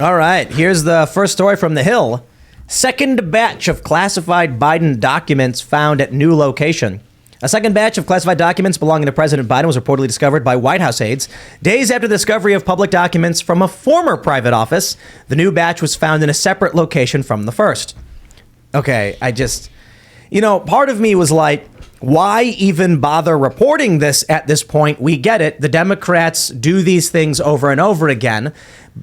All right, here's the first story from The Hill. Second batch of classified Biden documents found at new location. A second batch of classified documents belonging to President Biden was reportedly discovered by White House aides days after the discovery of public documents from a former private office. The new batch was found in a separate location from the first. Okay, part of me was like, why even bother reporting this at this point? We get it. The Democrats do these things over and over again.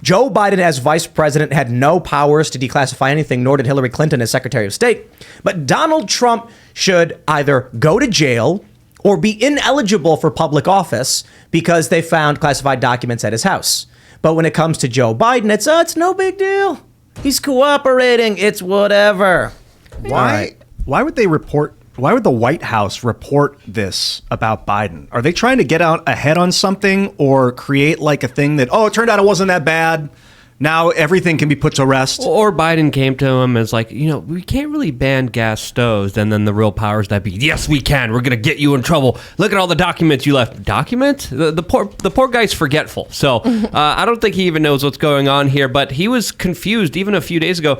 Joe Biden, as vice president, had no powers to declassify anything, nor did Hillary Clinton as Secretary of State. But Donald Trump should either go to jail or be ineligible for public office because they found classified documents at his house. But when it comes to Joe Biden, it's no big deal. He's cooperating. It's whatever. Why would they report? Why would the White House report this about Biden? Are they trying to get out ahead on something or create like a thing that, it turned out it wasn't that bad? Now everything can be put to rest. Or Biden came to him as like, we can't really ban gas stoves. And then the real powers that be, yes, we can. We're going to get you in trouble. Look at all the documents you left. Documents? The poor guy's forgetful. So I don't think he even knows what's going on here. But he was confused even a few days ago,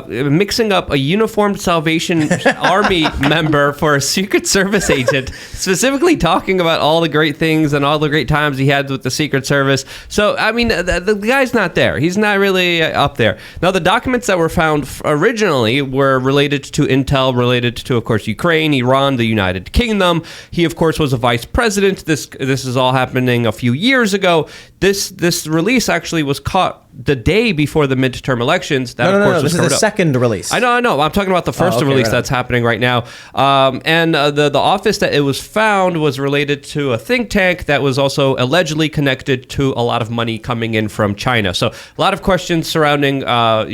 mixing up a uniformed Salvation Army member for a Secret Service agent, specifically talking about all the great things and all the great times he had with the Secret Service. So, I mean, the guy's not there. He's not really up there. Now, the documents that were found originally were related to intel, related to, of course, Ukraine, Iran, the United Kingdom. He, of course, was a vice president. This is all happening a few years ago. This release actually was caught the day before the midterm elections. That, of course, was this is the second release. I know. I'm talking about the first release that's happening right now. And the office that it was found was related to a think tank that was also allegedly connected to a lot of money coming in from China. So a lot of questions surrounding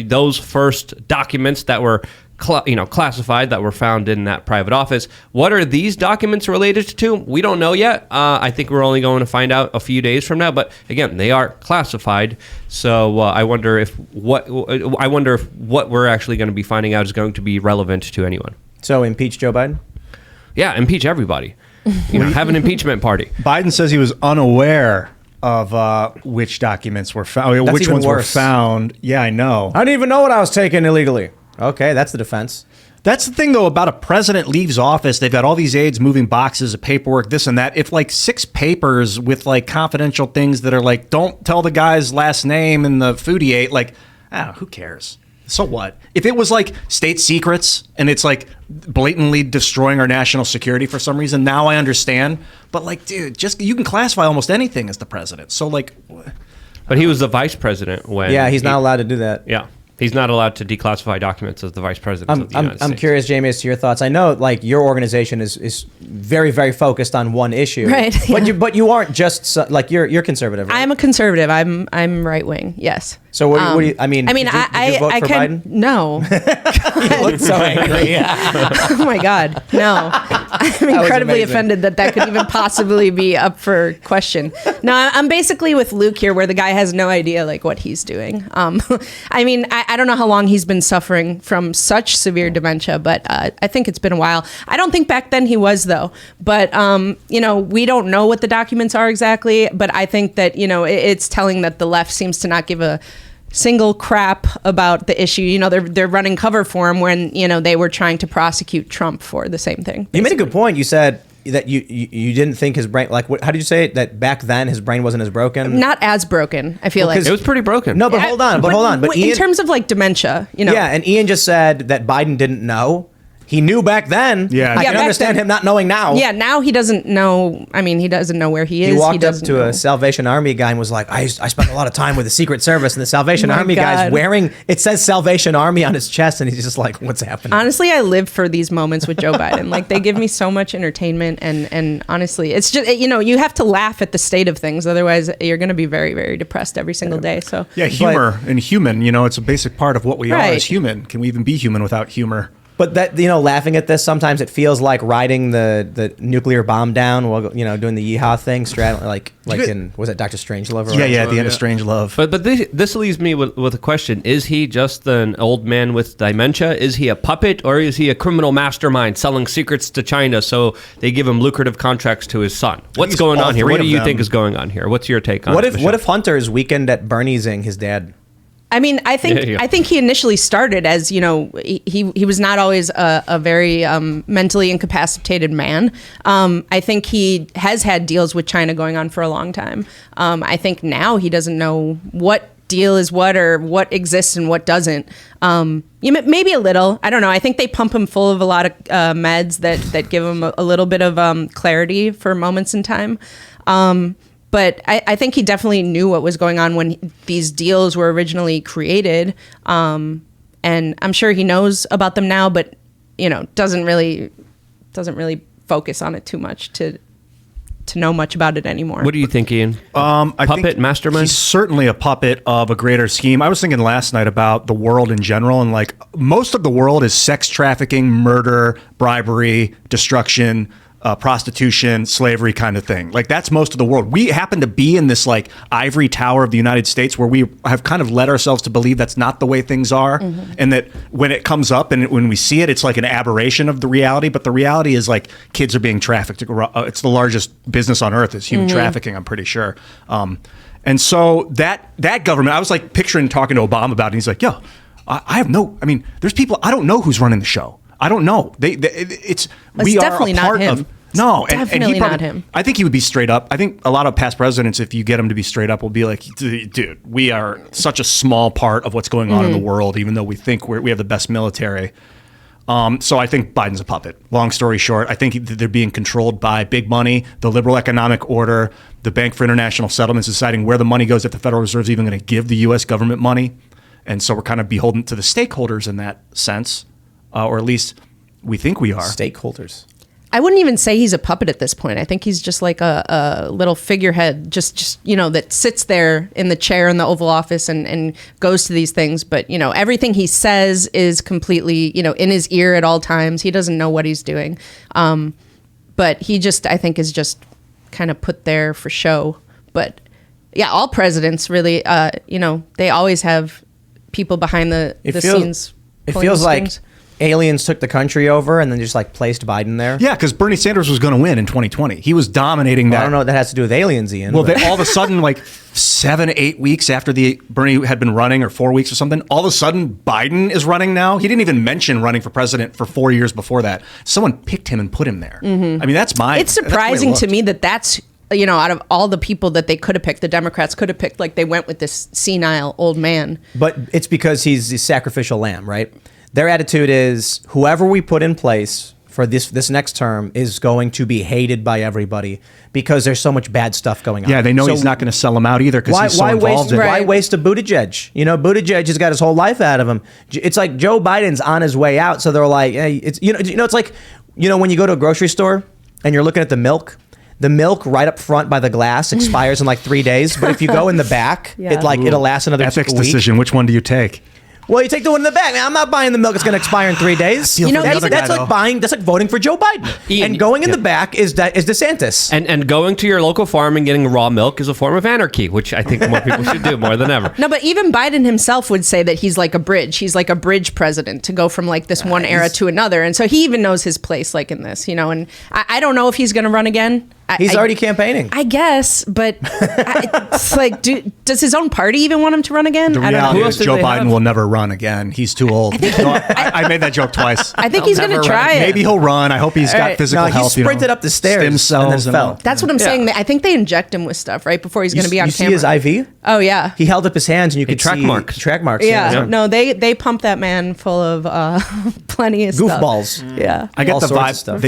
those first documents that were classified, that were found in that private office. What are these documents related to? We don't know yet. I think we're only going to find out a few days from now. But again, they are classified. So I wonder if what we're actually going to be finding out is going to be relevant to anyone. So impeach Joe Biden? Yeah, impeach everybody. Have an impeachment party. Biden says he was unaware of which documents were found. That's which even ones worse. were found. Yeah, I know. I didn't even know what I was taking illegally. Okay, that's the defense. That's the thing, though, about a president leaves office. They've got all these aides moving boxes of paperwork, this and that. If like 6 papers with like confidential things that are like, don't tell the guy's last name and the food he ate, like, who cares? So what? If it was like state secrets and it's like blatantly destroying our national security for some reason, now I understand. But like, dude, you can classify almost anything as the president. So like, but he was the vice president when. Yeah, he's not allowed to do that. Yeah. He's not allowed to declassify documents as the vice president of the United States. I'm curious, Jamie, as to your thoughts. I know, like, your organization is very, very focused on one issue, right? Yeah. But you aren't just you're conservative. Right? I'm a conservative. I'm right wing. Yes. So what do you? I mean, did you vote for Biden? No. You look so angry. Oh my God, no! I'm incredibly offended that could even possibly be up for question. No, I'm basically with Luke here, where the guy has no idea like what he's doing. I mean, I don't know how long he's been suffering from such severe dementia, but I think it's been a while. I don't think back then he was, though. But we don't know what the documents are exactly. But I think that it's telling that the left seems to not give a single crap about the issue. They're running cover for him when they were trying to prosecute Trump for the same thing. Basically. You made a good point. You said that you didn't think his brain, like, how did you say it? That back then his brain wasn't as broken? Not as broken, I feel like. It was pretty broken. No, but hold on. But in Ian, terms of like dementia, Yeah, and Ian just said that Biden didn't know. He knew back then. Yeah. I can understand him not knowing now. Yeah, now he doesn't know. I mean, he doesn't know where he is. He walked up to a Salvation Army guy and was like, I spent a lot of time with the Secret Service, and the Salvation Army guy's wearing, it says Salvation Army on his chest, and he's just like, what's happening? Honestly, I live for these moments with Joe Biden. Like, they give me so much entertainment, and honestly, it's just, you have to laugh at the state of things. Otherwise, you're going to be very, very depressed every single day. So yeah, humor and human, it's a basic part of what we are as human. Can we even be human without humor? But that, laughing at this, sometimes it feels like riding the nuclear bomb down while, doing the yeehaw thing, straddling, like in, was it Dr. Strangelove? Or at the end of Strangelove. But this leaves me with a question. Is he just an old man with dementia? Is he a puppet, or is he a criminal mastermind selling secrets to China so they give him lucrative contracts to his son? What's going on here? What do you think is going on here? What's your take on it? What if Hunter's weekend at Bernie's-ing his dad? I mean, I think he initially started as, he was not always a very mentally incapacitated man. I think he has had deals with China going on for a long time. I think now he doesn't know what deal is what or what exists and what doesn't. Maybe a little. I don't know. I think they pump him full of a lot of meds that give him a little bit of clarity for moments in time. But I think he definitely knew what was going on when these deals were originally created. And I'm sure he knows about them now, but, doesn't really focus on it too much to know much about it anymore. What do you think, Ian? I puppet think mastermind? He's certainly a puppet of a greater scheme. I was thinking last night about the world in general, and like most of the world is sex trafficking, murder, bribery, destruction, prostitution, slavery kind of thing. Like that's most of the world. We happen to be in this like ivory tower of the United States where we have kind of led ourselves to believe that's not the way things are. Mm-hmm. And that when it comes up and when we see it, it's like an aberration of the reality. But the reality is like kids are being trafficked. It's the largest business on earth is human trafficking, I'm pretty sure. And so that government, I was like picturing talking to Obama about it. And he's like, there's people, I don't know who's running the show. I don't know. It's we are definitely a part not him. of. No, Definitely he probably, not him. I think he would be straight up. I think a lot of past presidents, if you get him to be straight up, will be like, dude, we are such a small part of what's going on in the world, even though we think we have the best military. So I think Biden's a puppet. Long story short, I think they're being controlled by big money, the liberal economic order, the Bank for International Settlements deciding where the money goes, if the Federal Reserve is even going to give the U.S. government money. And so we're kind of beholden to the stakeholders in that sense, or at least we think we are. Stakeholders. I wouldn't even say he's a puppet at this point. I think he's just like a little figurehead, just that sits there in the chair in the Oval Office and goes to these things. But, everything he says is completely, in his ear at all times. He doesn't know what he's doing. But he just, I think, is just kind of put there for show. But, yeah, all presidents really, they always have people behind the scenes. It feels like aliens took the country over and then just like placed Biden there. Yeah, because Bernie Sanders was going to win in 2020. He was dominating that. I don't know what that has to do with aliens, Ian. Well, all of a sudden, like 7-8 weeks after Bernie had been running, or 4 weeks or something, all of a sudden Biden is running now. He didn't even mention running for president for 4 years before that. Someone picked him and put him there. Mm-hmm. I mean, it's surprising to me that's out of all the people that they could have picked, the Democrats could have picked, like they went with this senile old man. But it's because he's the sacrificial lamb, right? Their attitude is whoever we put in place for this next term is going to be hated by everybody because there's so much bad stuff going on. Yeah, they know he's not going to sell them out either because he's so involved in it. Why waste a Buttigieg? Buttigieg has got his whole life out of him. It's like Joe Biden's on his way out, so they're like, hey, it's like when you go to a grocery store and you're looking at the milk right up front by the glass expires in like 3 days, but if you go in the back, it'll last another ethics week. Decision. Which one do you take? Well, you take the one in the back. Man, I'm not buying the milk. It's going to expire in 3 days. That's like voting for Joe Biden. Ian, and going in the back is DeSantis. And going to your local farm and getting raw milk is a form of anarchy, which I think more people should do more than ever. No, but even Biden himself would say that he's like a bridge. He's like a bridge president to go from like this one era to another. And so he even knows his place like in this, and I don't know if he's going to run again. He's already campaigning. I guess, but it's like, does his own party even want him to run again? The reality is Joe Biden will never run again. He's too old. I made that joke twice. I think he's going to try it. Maybe he'll run. I hope he's got physical health. He sprinted up the stairs stem cells and then fell. That's what I'm saying. I think they inject him with stuff right before he's going to be on camera. You see his IV? Oh, yeah. He held up his hands and you could track see marks. Track marks. Yeah. No, they pump that man full of plenty of goofballs. Stuff. Yeah. I get the vibe.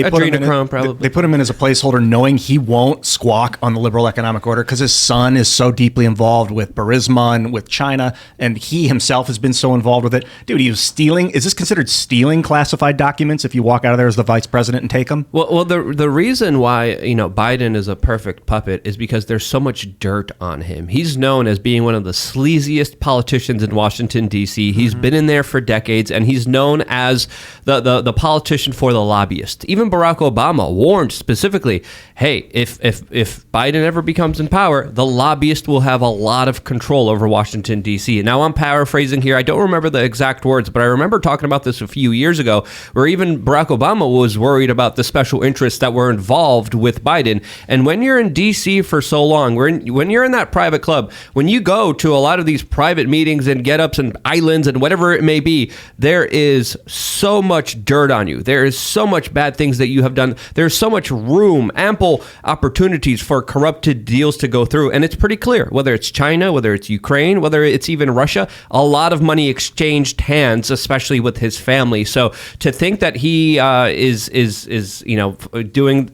They put him in as a placeholder knowing he won't squawk on the liberal economic order because his son is so deeply involved with Burisma and with China, and he himself has been so involved with it. Dude, he was stealing. Is this considered stealing classified documents if you walk out of there as the vice president and take them? Well, the reason why Biden is a perfect puppet is because there's so much dirt on him. He's known as being one of the sleaziest politicians in Washington, D.C. He's been in there for decades, and he's known as the politician for the lobbyist. Even Barack Obama warned specifically, hey, wait, if Biden ever becomes in power, the lobbyist will have a lot of control over Washington, D.C. Now, I'm paraphrasing here. I don't remember the exact words, but I remember talking about this a few years ago, where even Barack Obama was worried about the special interests that were involved with Biden. And when you're in D.C. for so long, when you're in that private club, when you go to a lot of these private meetings and get-ups and islands and whatever it may be, there is so much dirt on you. There is so much bad things that you have done. There's so much room, ample opportunities for corrupted deals to go through. And it's pretty clear, whether it's China, whether it's Ukraine, whether it's even Russia, a lot of money exchanged hands, especially with his family. So to think that he is doing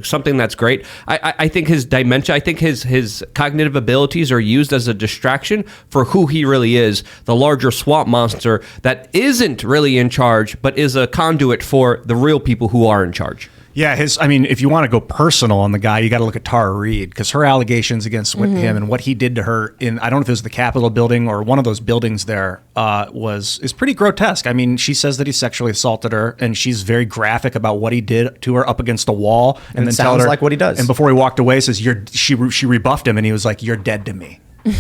something that's great, I think his dementia, I think his cognitive abilities are used as a distraction for who he really is, the larger swamp monster that isn't really in charge, but is a conduit for the real people who are in charge. Yeah, if you want to go personal on the guy, you got to look at Tara Reid, because her allegations against him and what he did to her in, I don't know if it was the Capitol building or one of those buildings there, is pretty grotesque. I mean, she says that he sexually assaulted her, and she's very graphic about what he did to her up against a wall. And then sounds like what he does. And before he walked away, says, she rebuffed him, and he was like, "You're dead to me."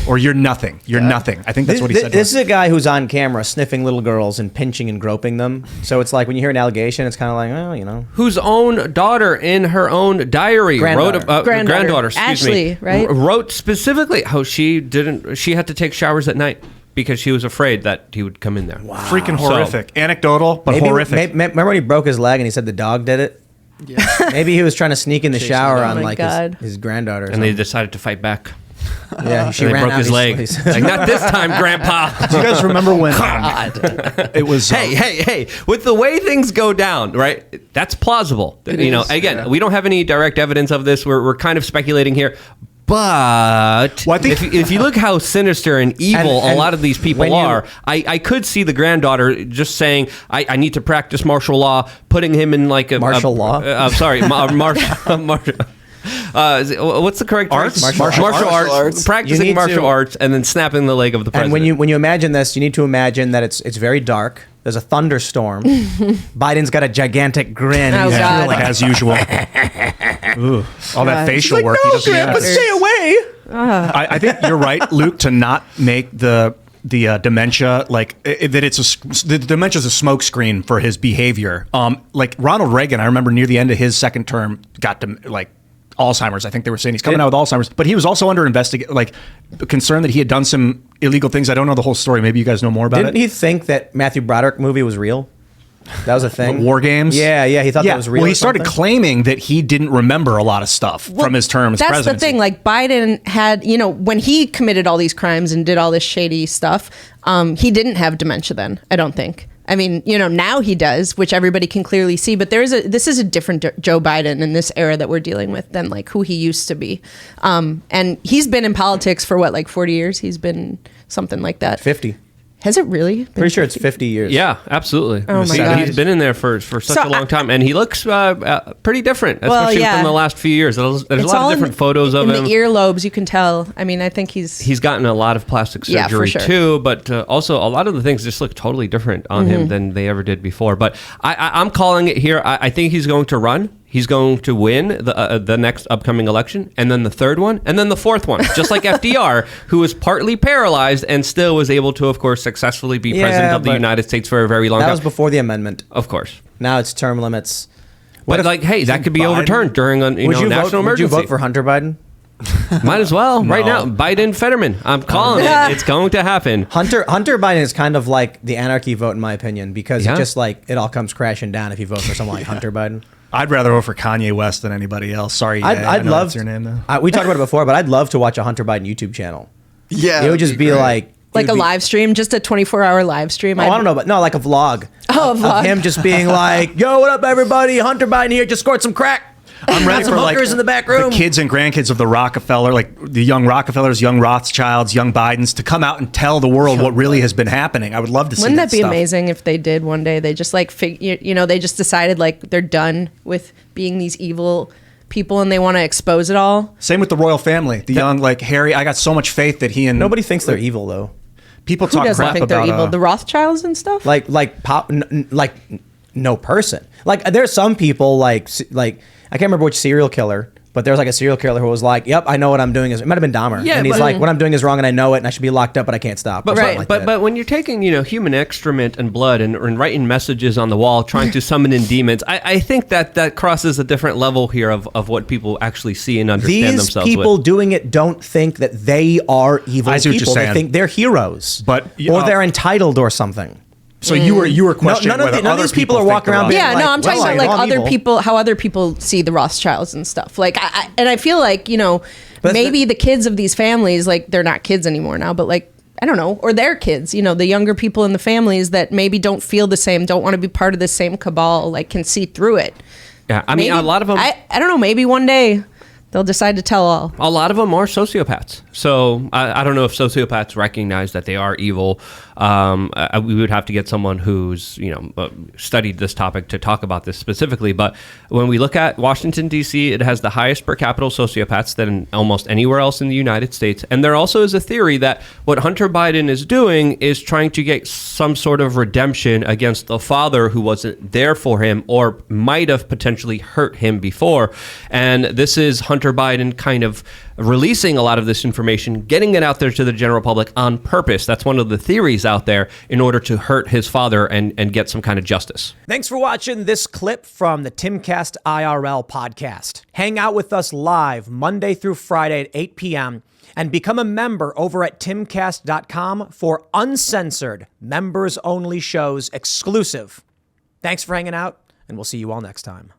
Or "You're nothing. You're nothing." I think that's what he said. This is a guy who's on camera sniffing little girls and pinching and groping them. So it's like when you hear an allegation, it's kind of like, well, Whose own daughter in her own diary Granddaughter. wrote granddaughter, Ashley, right? Wrote specifically how she had to take showers at night because she was afraid that he would come in there. Wow. Freaking horrific. Anecdotal, but horrific. Remember when he broke his leg and he said the dog did it? Yeah. Maybe he was trying to sneak in the shower on his granddaughter. And they decided to fight back. Yeah, she ran broke out his leg. Like, not this time, Grandpa. Do you guys remember when it was? Hey! With the way things go down, right? That's plausible. Again, we don't have any direct evidence of this. We're kind of speculating here. But I think if you look how sinister and evil a lot of these people are, I could see the granddaughter just saying, I need to practice martial law, putting him in like a martial law. I'm sorry, martial. What's the correct arts? Martial arts. Practicing martial arts and then snapping the leg of the president. And when you imagine this, you need to imagine that it's very dark. There's a thunderstorm. Biden's got a gigantic grin. Oh, God. Like as usual. Ooh, all that facial work. No, Grandpa, stay away. I think you're right, Luke, to not make the dementia that the dementia is a smokescreen for his behavior. Like Ronald Reagan, I remember near the end of his second term got Alzheimer's. I think they were saying he's coming out with Alzheimer's, but he was also under concerned that he had done some illegal things. I don't know the whole story. Maybe you guys know more about it. Didn't he think that Matthew Broderick movie was real? That was a thing. War Games? Yeah, he thought that was real. Well, he started claiming that he didn't remember a lot of stuff from his term as president. That's the thing. Like Biden had, when he committed all these crimes and did all this shady stuff, he didn't have dementia then, I don't think. I mean, now he does, which everybody can clearly see. But this is a different Joe Biden in this era that we're dealing with than like who he used to be. And he's been in politics for 40 years? He's been something like that. 50. Has it really? Pretty sure it's 50 years. Yeah, absolutely. Oh my God. He's been in there for such a long time, and he looks pretty different, especially within the last few years. There's a lot of different photos of him. In the earlobes, you can tell. I mean, I think he's gotten a lot of plastic surgery too, but also a lot of the things just look totally different on him than they ever did before. But I'm calling it here. I think he's going to run. He's going to win the next upcoming election, and then the third one, and then the fourth one, just like FDR, who was partly paralyzed and still was able to, of course, successfully be president of the United States for a very long time. That was before the amendment. Of course. Now it's term limits. But that could be overturned during a national emergency. Would you vote for Hunter Biden? Might as well. Right now, Biden Fetterman. I'm calling it. It's going to happen. Hunter Biden is kind of like the anarchy vote, in my opinion, because it just it all comes crashing down if you vote for someone like Hunter Biden. I'd rather vote for Kanye West than anybody else. Sorry, I'd love. That's your name though. We talked about it before, but I'd love to watch a Hunter Biden YouTube channel. Yeah, it would just be like a live stream, just a 24-hour live stream. I don't know, but no, like a vlog. Oh, a vlog. Of him just being like, "Yo, what up, everybody? Hunter Biden here. Just scored some crack." I'm ready for hookers in the back room. The kids and grandkids of the Rockefeller, like the young Rockefellers, young Rothschilds, young Bidens, to come out and tell the world what really has been happening. I would love to see that. Wouldn't that be stuff. amazing if they did one day? They just they just decided they're done with being these evil people and they want to expose it all. Same with the royal family, the young Harry. I got so much faith that he and nobody thinks they're evil though. People Who talk doesn't crap think about they're evil? The Rothschilds and stuff. No person. Like there's some people like I can't remember which serial killer, But there's like a serial killer who was like, "Yep, I know what I'm doing is." It might have been Dahmer, Yeah, and he's but- like, "What I'm doing is wrong, and I know it, and I should be locked up, but I can't stop." But or something like that. but when you're taking human excrement and blood and writing messages on the wall, trying to summon in demons, I think that crosses a different level here of what people actually see and understand these themselves people with. doing it don't think that they are evil I see what you're people. They saying. think they're heroes, But, or they're entitled or something. So you were questioning none of whether none of other these people are think walking they're around wrong. being Yeah, like, no, I'm talking well, about I like know I'm other evil. people, how other people see the Rothschilds and stuff. Like, and I feel like, But maybe the kids of these families, like they're not kids anymore now, but like, I don't know, or their kids, the younger people in the families that maybe don't feel the same, don't want to be part of the same cabal, like can see through it. Yeah, I mean, Maybe- a lot of them. I don't know, maybe one day they'll decide to tell all. A lot of them are sociopaths. So I don't know if sociopaths recognize that they are evil. We would have to get someone who's studied this topic to talk about this specifically. But when we look at Washington, D.C., it has the highest per capita sociopaths than almost anywhere else in the United States. And there also is a theory that what Hunter Biden is doing is trying to get some sort of redemption against the father who wasn't there for him or might have potentially hurt him before. And this is Hunter Biden kind of releasing a lot of this information, getting it out there to the general public on purpose. That's one of the theories out there in order to hurt his father and get some kind of justice. Thanks for watching this clip from the Timcast IRL podcast. Hang out with us live Monday through Friday at 8 p.m. and become a member over at timcast.com for uncensored, members-only shows exclusive. Thanks for hanging out, and we'll see you all next time.